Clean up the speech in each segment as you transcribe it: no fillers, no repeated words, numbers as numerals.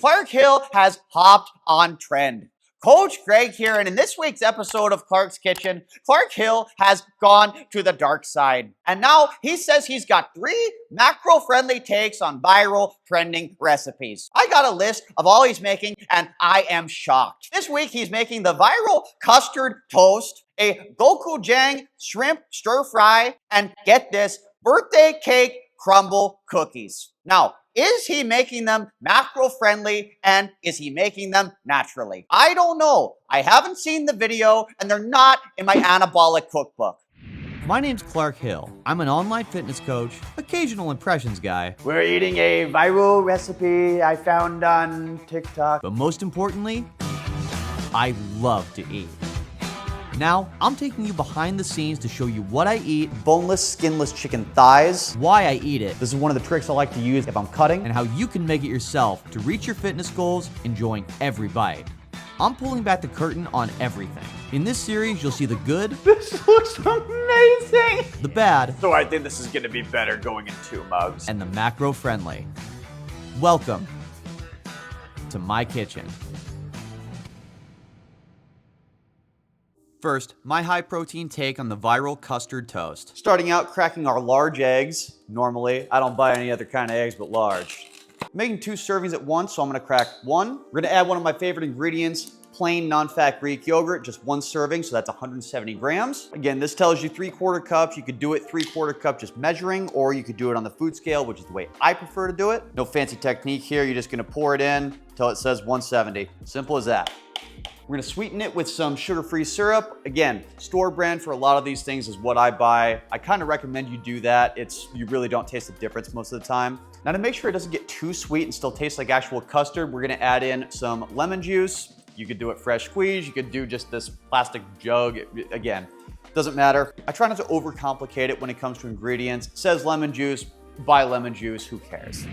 Clark Hill has hopped on trend. Coach Greg here, and in this week's episode of Clark's Kitchen, Clark Hill has gone to the dark side. And now he says he's got 3 macro-friendly takes on viral trending recipes. I got a list of all he's making, and I am shocked. This week he's making the viral custard toast, a gochujang shrimp stir fry, and get this, birthday cake Crumbl cookies. Now, is he making them macro-friendly, and is he making them naturally? I don't know. I haven't seen the video, and they're not in my anabolic cookbook. My name's Clark Hill. I'm an online fitness coach, occasional impressions guy, We're eating a viral recipe I found on TikTok. but most importantly, I love to eat. Now, I'm taking you behind the scenes to show you what I eat, Boneless, skinless chicken thighs. why I eat it, This is one of the tricks I like to use if I'm cutting. and how you can make it yourself to reach your fitness goals, enjoying every bite. I'm pulling back the curtain on everything. In this series, you'll see the good, This looks amazing. the bad, So I think this is gonna be better going in 2 mugs. and the macro-friendly. Welcome to my kitchen. First, my high-protein take on the viral custard toast. Starting out, cracking our large eggs. Normally, I don't buy any other kind of eggs but large. Making 2 servings at once, so I'm gonna crack 1. We're gonna add one of my favorite ingredients, plain non-fat Greek yogurt, just 1 serving, so that's 170 grams. Again, this tells you 3/4 cups. You could do it 3/4 cup just measuring, or you could do it on the food scale, which is the way I prefer to do it. No fancy technique here. You're just gonna pour it in until it says 170. Simple as that. We're gonna sweeten it with some sugar-free syrup. Again, store brand for a lot of these things is what I buy. I kind of recommend you do that. You really don't taste the difference most of the time. Now, to make sure it doesn't get too sweet and still taste like actual custard, we're gonna add in some lemon juice. You could do it fresh squeeze. You could do just this plastic jug. Again, doesn't matter. I try not to overcomplicate it when it comes to ingredients. It says lemon juice, buy lemon juice, who cares?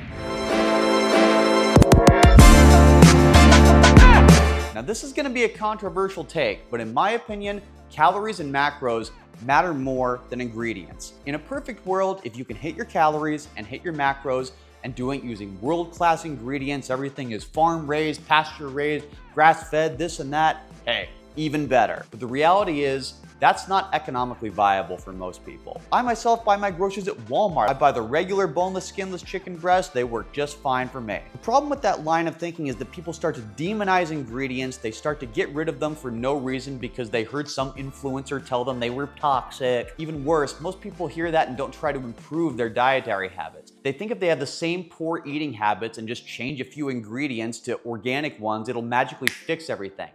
Now, this is gonna be a controversial take, but in my opinion, calories and macros matter more than ingredients. In a perfect world, if you can hit your calories and hit your macros and do it using world-class ingredients, everything is farm-raised, pasture-raised, grass-fed, this and that, hey, even better. But the reality is, that's not economically viable for most people. I myself buy my groceries at Walmart. I buy the regular boneless, skinless chicken breast. They work just fine for me. The problem with that line of thinking is that people start to demonize ingredients. They start to get rid of them for no reason because they heard some influencer tell them they were toxic. Even worse, most people hear that and don't try to improve their dietary habits. They think if they have the same poor eating habits and just change a few ingredients to organic ones, it'll magically fix everything.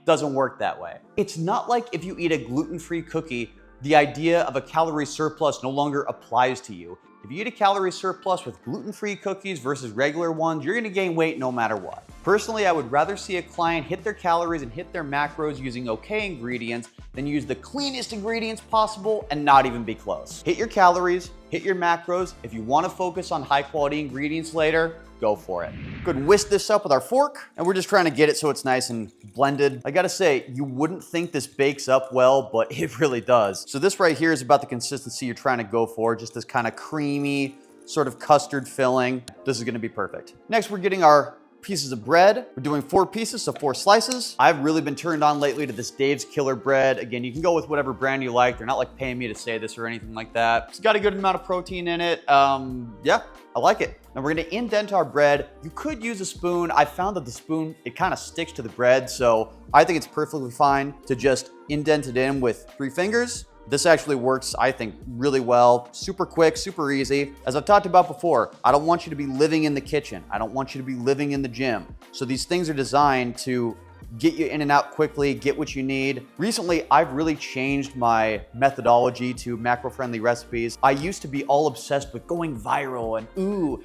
Doesn't work that way. It's not like if you eat a gluten-free cookie, the idea of a calorie surplus no longer applies to you. If you eat a calorie surplus with gluten-free cookies versus regular ones, you're gonna gain weight no matter what. Personally, I would rather see a client hit their calories and hit their macros using okay ingredients than use the cleanest ingredients possible and not even be close. Hit your calories, hit your macros. If you wanna focus on high-quality ingredients later, go for it. Go ahead and whisk this up with our fork, and we're just trying to get it so it's nice and blended. I gotta say, you wouldn't think this bakes up well, but it really does. So this right here is about the consistency you're trying to go for, just this kind of creamy, sort of custard filling. This is gonna be perfect. Next, we're getting our pieces of bread. We're doing 4 pieces, so 4 slices. I've really been turned on lately to this Dave's Killer bread. Again, you can go with whatever brand you like. They're not like paying me to say this or anything like that. It's got a good amount of protein in it. Yeah, I like it. Now we're gonna indent our bread. You could use a spoon. I found that the spoon, it kind of sticks to the bread, so I think it's perfectly fine to just indent it in with 3 fingers. This actually works, I think, really well. Super quick, super easy. As I've talked about before, I don't want you to be living in the kitchen. I don't want you to be living in the gym. So these things are designed to get you in and out quickly, get what you need. Recently, I've really changed my methodology to macro-friendly recipes. I used to be all obsessed with going viral and ooh,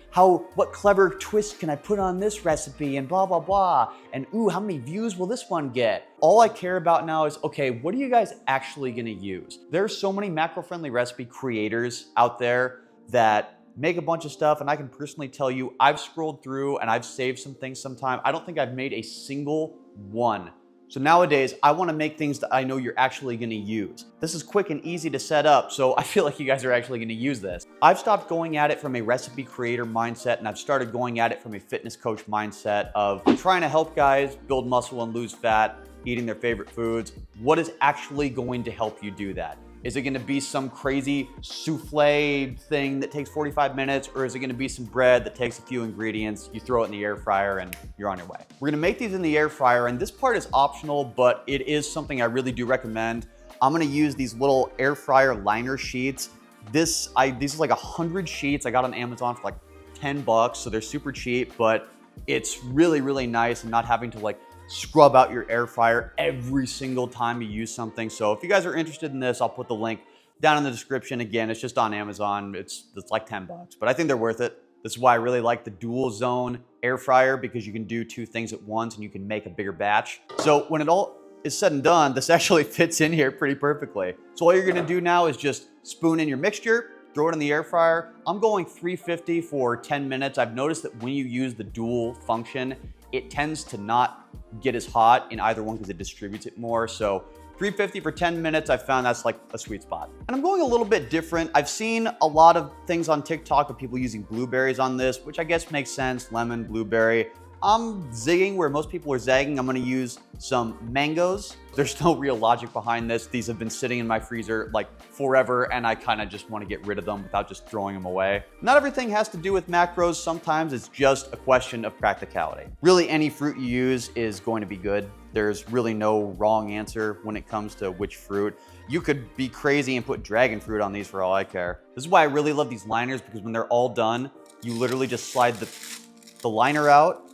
what clever twist can I put on this recipe and blah, blah, blah. And ooh, how many views will this one get? All I care about now is, okay, what are you guys actually gonna use? There's so many macro-friendly recipe creators out there that make a bunch of stuff, and I can personally tell you, I've scrolled through and I've saved some things sometime. I don't think I've made a single one So nowadays, I want to make things that I know you're actually going to use. This is quick and easy to set up, so I feel like you guys are actually going to use this. I've stopped going at it from a recipe creator mindset, and I've started going at it from a fitness coach mindset of trying to help guys build muscle and lose fat, eating their favorite foods. What is actually going to help you do that? Is it going to be some crazy souffle thing that takes 45 minutes, or is it going to be some bread that takes a few ingredients, you throw it in the air fryer, and you're on your way? We're going to make these in the air fryer, and this part is optional, but it is something I really do recommend. I'm going to use these little air fryer liner sheets. These are like 100 sheets. I got on Amazon for like 10 bucks, so they're super cheap, but it's really, really nice and not having to like scrub out your air fryer every single time you use something. So if you guys are interested in this, I'll put the link down in the description. Again, it's just on Amazon. It's like 10 bucks, but I think they're worth it. This is why I really like the dual zone air fryer, because you can do two things at once and you can make a bigger batch. So when it all is said and done, this actually fits in here pretty perfectly. So all you're gonna do now is just spoon in your mixture, throw it in the air fryer. I'm going 350 for 10 minutes. I've noticed that when you use the dual function, it tends to not get as hot in either one because it distributes it more. So 350 for 10 minutes, I found that's like a sweet spot. And I'm going a little bit different. I've seen a lot of things on TikTok of people using blueberries on this, which I guess makes sense, lemon, blueberry. I'm zigging where most people are zagging. I'm gonna use some mangoes. There's no real logic behind this. These have been sitting in my freezer like forever, and I kind of just want to get rid of them without just throwing them away. Not everything has to do with macros. Sometimes it's just a question of practicality. Really, any fruit you use is going to be good. There's really no wrong answer when it comes to which fruit. You could be crazy and put dragon fruit on these for all I care. This is why I really love these liners, because when they're all done, you literally just slide the liner out,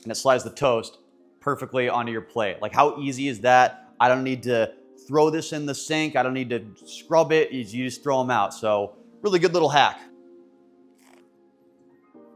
and it slides the toast perfectly onto your plate. Like, how easy is that? I don't need to throw this in the sink. I don't need to scrub it. You just throw them out. So really good little hack.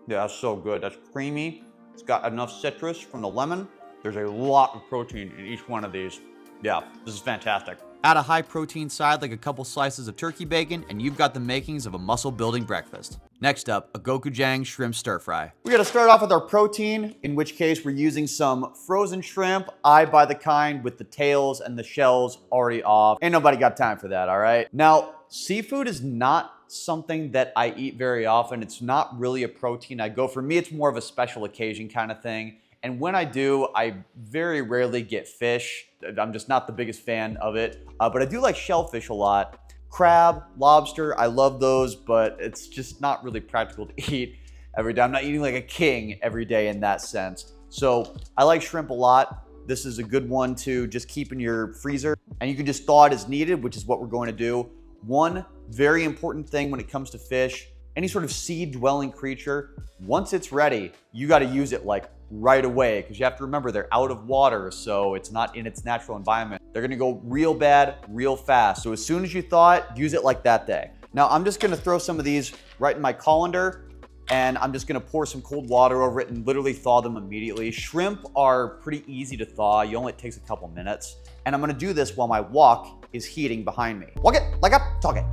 Yeah, that's so good. That's creamy. It's got enough citrus from the lemon. There's a lot of protein in each one of these. Yeah, this is fantastic. Add a high protein side like a couple slices of turkey bacon, and you've got the makings of a muscle building breakfast. Next up, a gochujang shrimp stir fry. We gotta start off with our protein, in which case we're using some frozen shrimp. I buy the kind with the tails and the shells already off. Ain't nobody got time for that, all right? Now, seafood is not something that I eat very often. It's not really a protein I go for. Me, it's more of a special occasion kind of thing. And when I do, I very rarely get fish. I'm just not the biggest fan of it. But I do like shellfish a lot. Crab, lobster, I love those, but it's just not really practical to eat every day. I'm not eating like a king every day in that sense. So I like shrimp a lot. This is a good one to just keep in your freezer, and you can just thaw it as needed, which is what we're going to do. One very important thing when it comes to fish, any sort of sea-dwelling creature, once it's ready, you got to use it like right away, because you have to remember they're out of water, so it's not in its natural environment. They're gonna go real bad, real fast. So as soon as you thaw it, use it like that day. Now I'm just gonna throw some of these right in my colander, and I'm just gonna pour some cold water over it and literally thaw them immediately. Shrimp are pretty easy to thaw. It only takes a couple minutes. And I'm gonna do this while my wok is heating behind me. Wok it like I'm talking.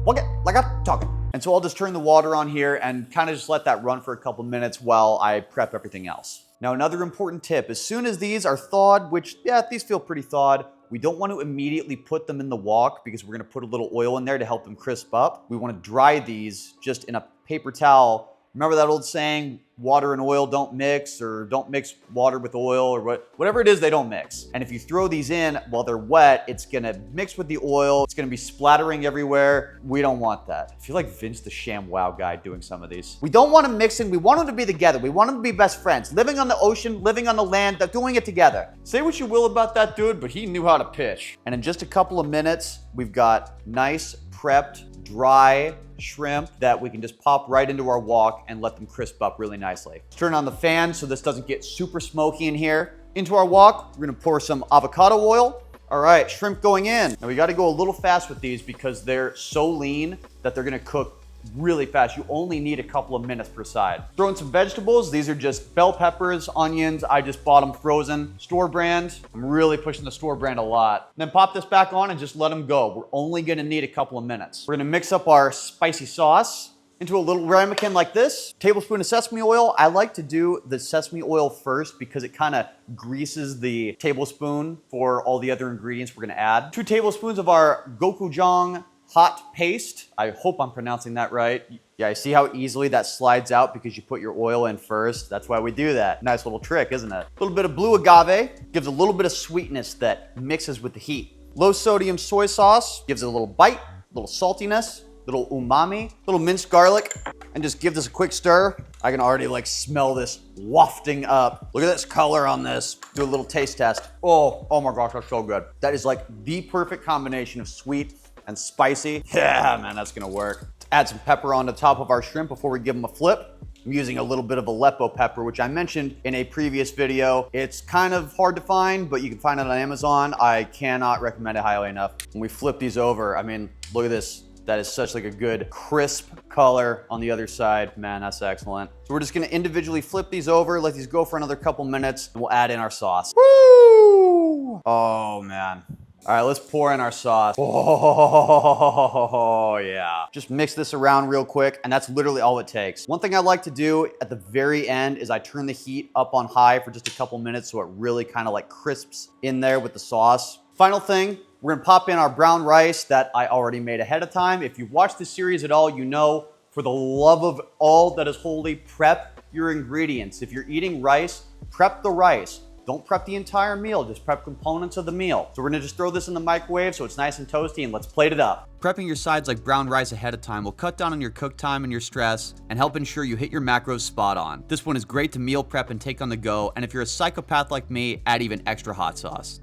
Wok it like I'm talking. And so I'll just turn the water on here and kind of just let that run for a couple minutes while I prep everything else. Now, another important tip, as soon as these are thawed, which, yeah, these feel pretty thawed, we don't want to immediately put them in the wok because we're going to put a little oil in there to help them crisp up. We want to dry these just in a paper towel. Remember that old saying, water and oil don't mix, or don't mix water with oil, or whatever it is, they don't mix. And if you throw these in while they're wet, it's gonna mix with the oil. It's gonna be splattering everywhere. We don't want that. I feel like Vince the ShamWow guy doing some of these. We don't want them mixing. We want them to be together. We want them to be best friends, living on the ocean, living on the land, doing it together. Say what you will about that dude, but he knew how to pitch. And in just a couple of minutes, we've got nice, prepped, dry shrimp that we can just pop right into our wok and let them crisp up really nicely. Let's turn on the fan so this doesn't get super smoky in here. Into our wok, we're gonna pour some avocado oil. All right, shrimp going in. Now we gotta go a little fast with these because they're so lean that they're gonna cook really fast. You only need a couple of minutes per side. Throw in some vegetables. These are just bell peppers, onions. I just bought them frozen, store brand. I'm really pushing the store brand a lot. Then pop this back on and just let them go. We're only gonna need a couple of minutes. We're gonna mix up our spicy sauce. into a little ramekin like this. Tablespoon of sesame oil. I like to do the sesame oil first because it kind of greases the tablespoon for all the other ingredients we're gonna add. 2 tablespoons of our gochujang hot paste. I hope I'm pronouncing that right. Yeah, I see how easily that slides out because you put your oil in first. That's why we do that. Nice little trick, isn't it? A little bit of blue agave gives a little bit of sweetness that mixes with the heat. Low sodium soy sauce gives it a little bite, a little saltiness, little umami, little minced garlic, and just give this a quick stir. I can already like smell this wafting up. Look at this color on this. Do a little taste test. Oh my gosh, that's so good. That is like the perfect combination of sweet and spicy. Yeah, man, that's gonna work. Add some pepper on the top of our shrimp before we give them a flip. I'm using a little bit of Aleppo pepper, which I mentioned in a previous video. It's kind of hard to find, but you can find it on Amazon. I cannot recommend it highly enough. When we flip these over, I mean, look at this. That is such like a good crisp color on the other side. Man, that's excellent. So we're just gonna individually flip these over, let these go for another couple minutes, and we'll add in our sauce. Woo! Oh man. All right, let's pour in our sauce. Oh, yeah. Just mix this around real quick, and that's literally all it takes. One thing I like to do at the very end is I turn the heat up on high for just a couple minutes so it really kind of like crisps in there with the sauce. Final thing, we're gonna pop in our brown rice that I already made ahead of time. If you've watched this series at all, you know, for the love of all that is holy, prep your ingredients. If you're eating rice, prep the rice. Don't prep the entire meal, just prep components of the meal. So we're gonna just throw this in the microwave so it's nice and toasty, and let's plate it up. Prepping your sides like brown rice ahead of time will cut down on your cook time and your stress and help ensure you hit your macros spot on. This one is great to meal prep and take on the go, and if you're a psychopath like me, add even extra hot sauce.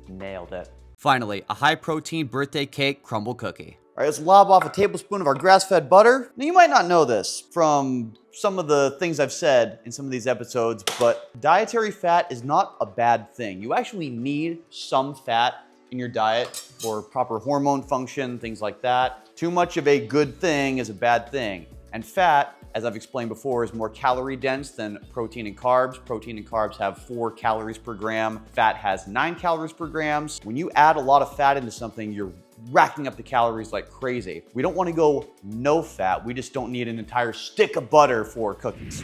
Nailed it. Finally, a high protein birthday cake Crumbl cookie. All right, let's lob off a tablespoon of our grass-fed butter. Now, you might not know this from some of the things I've said in some of these episodes, but dietary fat is not a bad thing. You actually need some fat in your diet for proper hormone function, things like that. Too much of a good thing is a bad thing. And fat, as I've explained before, is more calorie dense than protein and carbs. Protein and carbs have 4 calories per gram. Fat has 9 calories per gram. When you add a lot of fat into something, you're racking up the calories like crazy. We don't want to go no fat. We just don't need an entire stick of butter for cookies.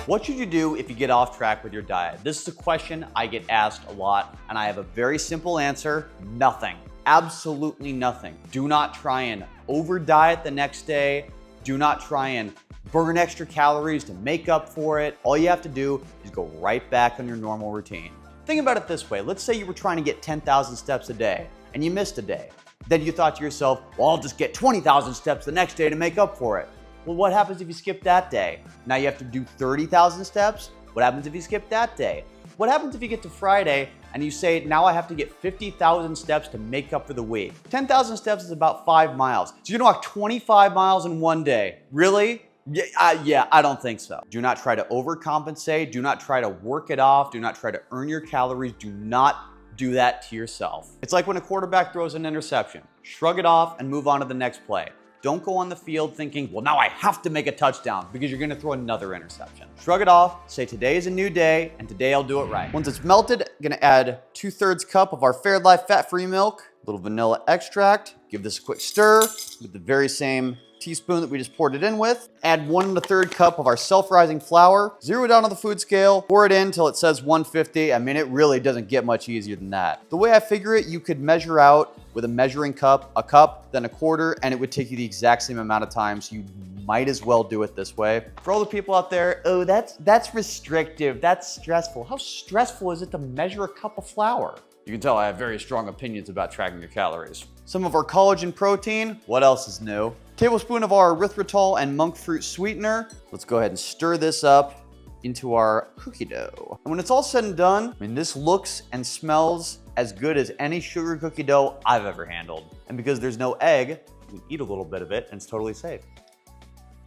What should you do if you get off track with your diet? This is a question I get asked a lot, and I have a very simple answer: nothing. Absolutely nothing. Do not try and over diet the next day. Do not try and burn extra calories to make up for it. All you have to do is go right back on your normal routine. Think about it this way. Let's say you were trying to get 10,000 steps a day and you missed a day. Then you thought to yourself, well, I'll just get 20,000 steps the next day to make up for it. Well, what happens if you skip that day? Now you have to do 30,000 steps? What happens if you skip that day? What happens if you get to Friday and you say, now I have to get 50,000 steps to make up for the week? 10,000 steps is about 5 miles. So you're gonna walk 25 miles in one day. Really? Yeah, I don't think so. Do not try to overcompensate. Do not try to work it off. Do not try to earn your calories. Do not do that to yourself. It's like when a quarterback throws an interception. Shrug it off and move on to the next play. Don't go on the field thinking, well, now I have to make a touchdown, because you're gonna throw another interception. Shrug it off, say today is a new day, and today I'll do it right. Once it's melted, I'm gonna add 2/3 cup of our Fairlife fat-free milk, a little vanilla extract, give this a quick stir with the very same teaspoon that we just poured it in with. Add 1 1/3 cup of our self-rising flour, zero it out on the food scale, pour it in till it says 150. I mean, it really doesn't get much easier than that. The way I figure it, you could measure out with a measuring cup, a cup, then a quarter, and it would take you the exact same amount of time, so you might as well do it this way. For all the people out there, oh, that's restrictive, that's stressful. How stressful is it to measure a cup of flour? You can tell I have very strong opinions about tracking your calories. Some of our collagen protein. What else is new? Tablespoon of our erythritol and monk fruit sweetener. Let's go ahead and stir this up into our cookie dough. And when it's all said and done, I mean, this looks and smells as good as any sugar cookie dough I've ever handled. And because there's no egg, you can eat a little bit of it and it's totally safe.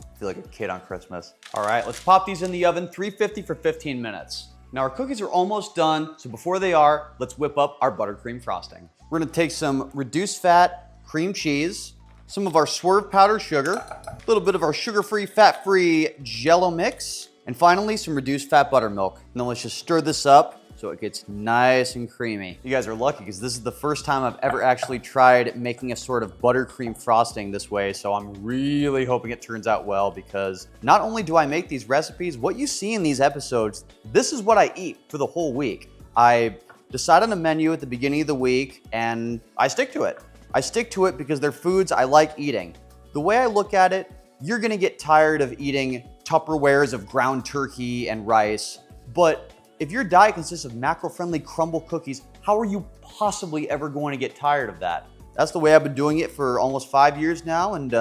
I feel like a kid on Christmas. All right, let's pop these in the oven, 350 for 15 minutes. Now our cookies are almost done, so before they are, let's whip up our buttercream frosting. We're gonna take some reduced fat cream cheese, some of our swerve powdered sugar, a little bit of our sugar-free, fat-free Jell-O mix, and finally some reduced fat buttermilk. And then let's just stir this up so it gets nice and creamy. You guys are lucky because this is the first time I've ever actually tried making a sort of buttercream frosting this way, so I'm really hoping it turns out well, because not only do I make these recipes, what you see in these episodes, this is what I eat for the whole week. I decide on a menu at the beginning of the week and I stick to it. I stick to it because they're foods I like eating. The way I look at it, you're gonna get tired of eating Tupperwares of ground turkey and rice, but if your diet consists of macro-friendly Crumbl cookies, how are you possibly ever going to get tired of that? That's the way I've been doing it for almost 5 years now, and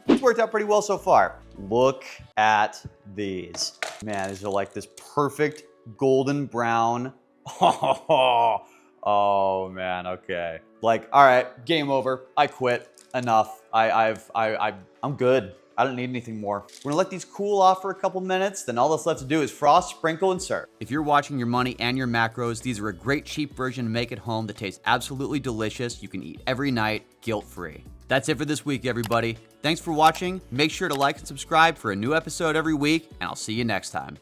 it's worked out pretty well so far. Look at these. Man, these are like this perfect golden brown. Oh man, okay. Like, all right, game over. I quit. Enough. I'm good. I don't need anything more. We're gonna let these cool off for a couple minutes, then all that's left to do is frost, sprinkle, and serve. If you're watching your money and your macros, these are a great cheap version to make at home that tastes absolutely delicious. You can eat every night, guilt-free. That's it for this week, everybody. Thanks for watching. Make sure to like and subscribe for a new episode every week, and I'll see you next time.